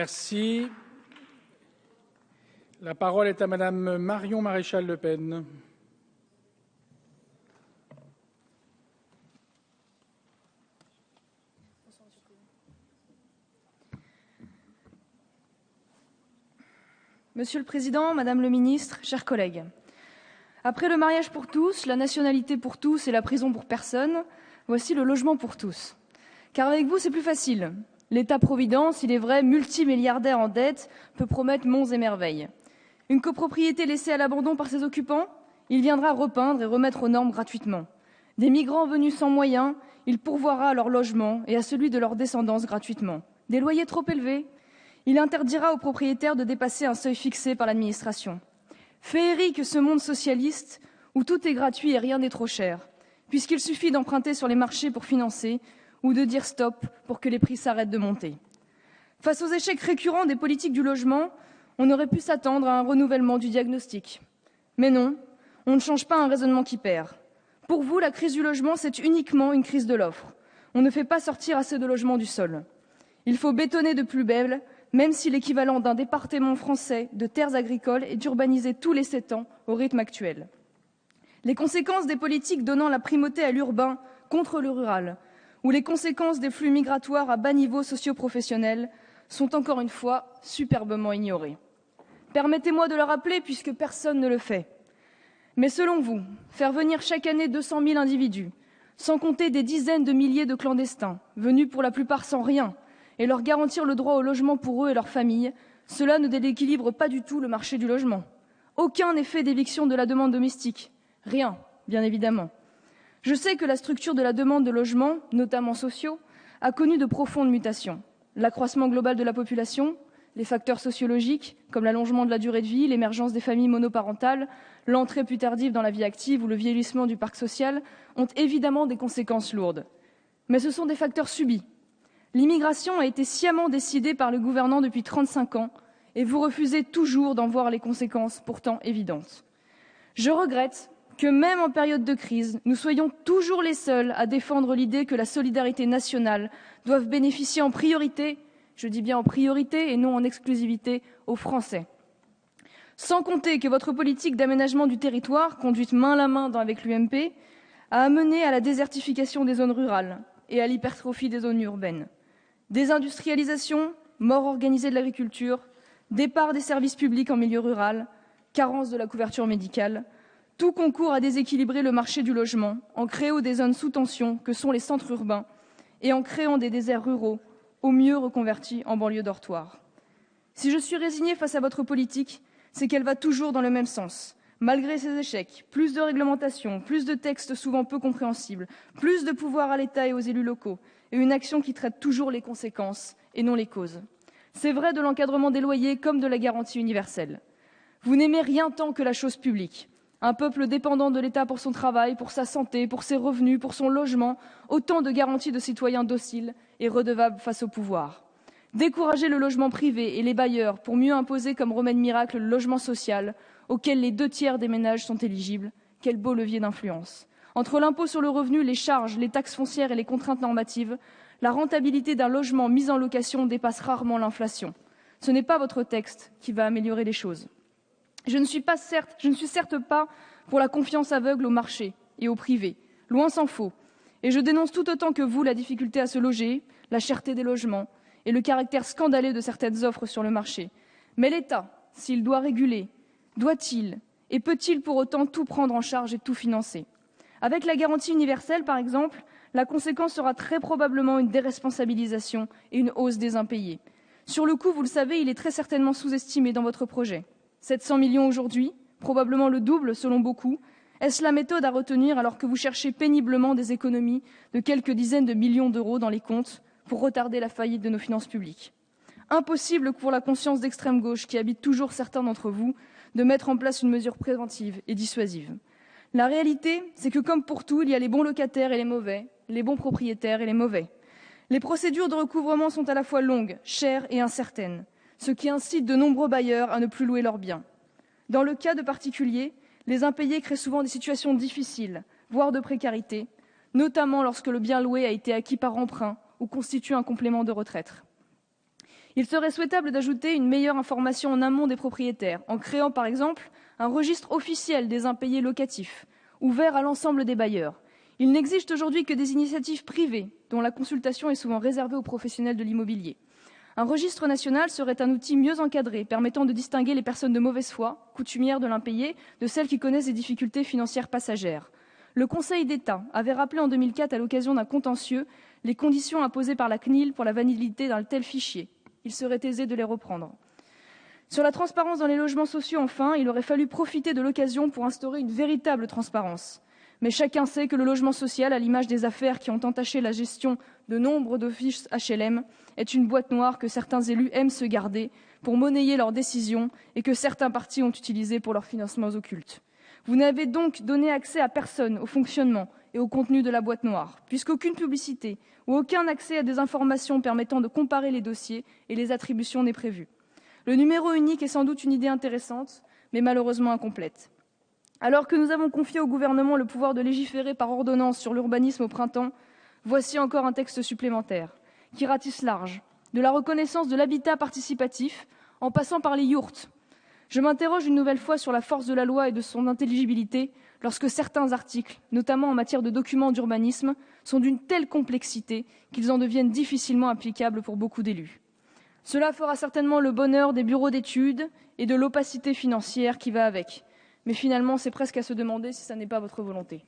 Merci. La parole est à Madame Marion Maréchal Le Pen. Monsieur le Président, Madame le Ministre, chers collègues, après le mariage pour tous, la nationalité pour tous et la prison pour personne, voici le logement pour tous. Car avec vous, c'est plus facile. L'État-providence, il est vrai, multimilliardaire en dette, peut promettre monts et merveilles. Une copropriété laissée à l'abandon par ses occupants, il viendra repeindre et remettre aux normes gratuitement. Des migrants venus sans moyens, il pourvoira à leur logement et à celui de leur descendance gratuitement. Des loyers trop élevés, il interdira aux propriétaires de dépasser un seuil fixé par l'administration. Féerique ce monde socialiste où tout est gratuit et rien n'est trop cher, puisqu'il suffit d'emprunter sur les marchés pour financer ou de dire stop pour que les prix s'arrêtent de monter. Face aux échecs récurrents des politiques du logement, on aurait pu s'attendre à un renouvellement du diagnostic. Mais non, on ne change pas un raisonnement qui perd. Pour vous, la crise du logement, c'est uniquement une crise de l'offre. On ne fait pas sortir assez de logements du sol. Il faut bétonner de plus belle, même si l'équivalent d'un département français de terres agricoles est d'urbaniser tous les 7 ans au rythme actuel. Les conséquences des politiques donnant la primauté à l'urbain contre le rural, ou les conséquences des flux migratoires à bas niveau socio-professionnel sont encore une fois superbement ignorées. Permettez-moi de le rappeler puisque personne ne le fait. Mais selon vous, faire venir chaque année 200 000 individus, sans compter des dizaines de milliers de clandestins, venus pour la plupart sans rien, et leur garantir le droit au logement pour eux et leurs familles, cela ne déséquilibre pas du tout le marché du logement. Aucun effet d'éviction de la demande domestique. Rien, bien évidemment. Je sais que la structure de la demande de logements, notamment sociaux, a connu de profondes mutations. L'accroissement global de la population, les facteurs sociologiques, comme l'allongement de la durée de vie, l'émergence des familles monoparentales, l'entrée plus tardive dans la vie active ou le vieillissement du parc social, ont évidemment des conséquences lourdes. Mais ce sont des facteurs subis. L'immigration a été sciemment décidée par le gouvernant depuis 35 ans, et vous refusez toujours d'en voir les conséquences pourtant évidentes. Je regrette que même en période de crise, nous soyons toujours les seuls à défendre l'idée que la solidarité nationale doive bénéficier en priorité, je dis bien en priorité et non en exclusivité, aux Français. Sans compter que votre politique d'aménagement du territoire, conduite main la main avec l'UMP, a amené à la désertification des zones rurales et à l'hypertrophie des zones urbaines. Désindustrialisation, mort organisée de l'agriculture, départ des services publics en milieu rural, carence de la couverture médicale, tout concourt à déséquilibrer le marché du logement en créant des zones sous tension que sont les centres urbains et en créant des déserts ruraux, au mieux reconvertis en banlieues dortoirs. Si je suis résignée face à votre politique, c'est qu'elle va toujours dans le même sens. Malgré ces échecs, plus de réglementation, plus de textes souvent peu compréhensibles, plus de pouvoir à l'État et aux élus locaux, et une action qui traite toujours les conséquences et non les causes. C'est vrai de l'encadrement des loyers comme de la garantie universelle. Vous n'aimez rien tant que la chose publique. Un peuple dépendant de l'État pour son travail, pour sa santé, pour ses revenus, pour son logement, autant de garanties de citoyens dociles et redevables face au pouvoir. Décourager le logement privé et les bailleurs pour mieux imposer comme remède miracle le logement social, auquel les 2/3 des ménages sont éligibles, quel beau levier d'influence. Entre l'impôt sur le revenu, les charges, les taxes foncières et les contraintes normatives, la rentabilité d'un logement mis en location dépasse rarement l'inflation. Ce n'est pas votre texte qui va améliorer les choses. Je ne suis certes pas pour la confiance aveugle au marché et au privé, loin s'en faut. Et je dénonce tout autant que vous la difficulté à se loger, la cherté des logements et le caractère scandaleux de certaines offres sur le marché. Mais l'État, s'il doit réguler, doit-il et peut-il pour autant tout prendre en charge et tout financer? Avec la garantie universelle, par exemple, la conséquence sera très probablement une déresponsabilisation et une hausse des impayés. Sur le coup, vous le savez, il est très certainement sous-estimé dans votre projet. 700 millions aujourd'hui, probablement le double selon beaucoup. Est-ce la méthode à retenir alors que vous cherchez péniblement des économies de quelques dizaines de millions d'euros dans les comptes pour retarder la faillite de nos finances publiques? Impossible pour la conscience d'extrême gauche qui habite toujours certains d'entre vous de mettre en place une mesure préventive et dissuasive. La réalité, c'est que comme pour tout, il y a les bons locataires et les mauvais, les bons propriétaires et les mauvais. Les procédures de recouvrement sont à la fois longues, chères et incertaines, ce qui incite de nombreux bailleurs à ne plus louer leurs biens. Dans le cas de particuliers, les impayés créent souvent des situations difficiles, voire de précarité, notamment lorsque le bien loué a été acquis par emprunt ou constitue un complément de retraite. Il serait souhaitable d'ajouter une meilleure information en amont des propriétaires, en créant par exemple un registre officiel des impayés locatifs, ouvert à l'ensemble des bailleurs. Il n'existe aujourd'hui que des initiatives privées, dont la consultation est souvent réservée aux professionnels de l'immobilier. Un registre national serait un outil mieux encadré, permettant de distinguer les personnes de mauvaise foi, coutumières de l'impayé, de celles qui connaissent des difficultés financières passagères. Le Conseil d'État avait rappelé en 2004, à l'occasion d'un contentieux, les conditions imposées par la CNIL pour la validité d'un tel fichier. Il serait aisé de les reprendre. Sur la transparence dans les logements sociaux, enfin, il aurait fallu profiter de l'occasion pour instaurer une véritable transparence. Mais chacun sait que le logement social, à l'image des affaires qui ont entaché la gestion de nombre d'offices HLM, est une boîte noire que certains élus aiment se garder pour monnayer leurs décisions et que certains partis ont utilisée pour leurs financements occultes. Vous n'avez donc donné accès à personne au fonctionnement et au contenu de la boîte noire, puisqu'aucune publicité ou aucun accès à des informations permettant de comparer les dossiers et les attributions n'est prévu. Le numéro unique est sans doute une idée intéressante, mais malheureusement incomplète. Alors que nous avons confié au Gouvernement le pouvoir de légiférer par ordonnance sur l'urbanisme au printemps, voici encore un texte supplémentaire, qui ratisse large, de la reconnaissance de l'habitat participatif, en passant par les yourtes. Je m'interroge une nouvelle fois sur la force de la loi et de son intelligibilité lorsque certains articles, notamment en matière de documents d'urbanisme, sont d'une telle complexité qu'ils en deviennent difficilement applicables pour beaucoup d'élus. Cela fera certainement le bonheur des bureaux d'études et de l'opacité financière qui va avec. Mais finalement, c'est presque à se demander si ça n'est pas votre volonté.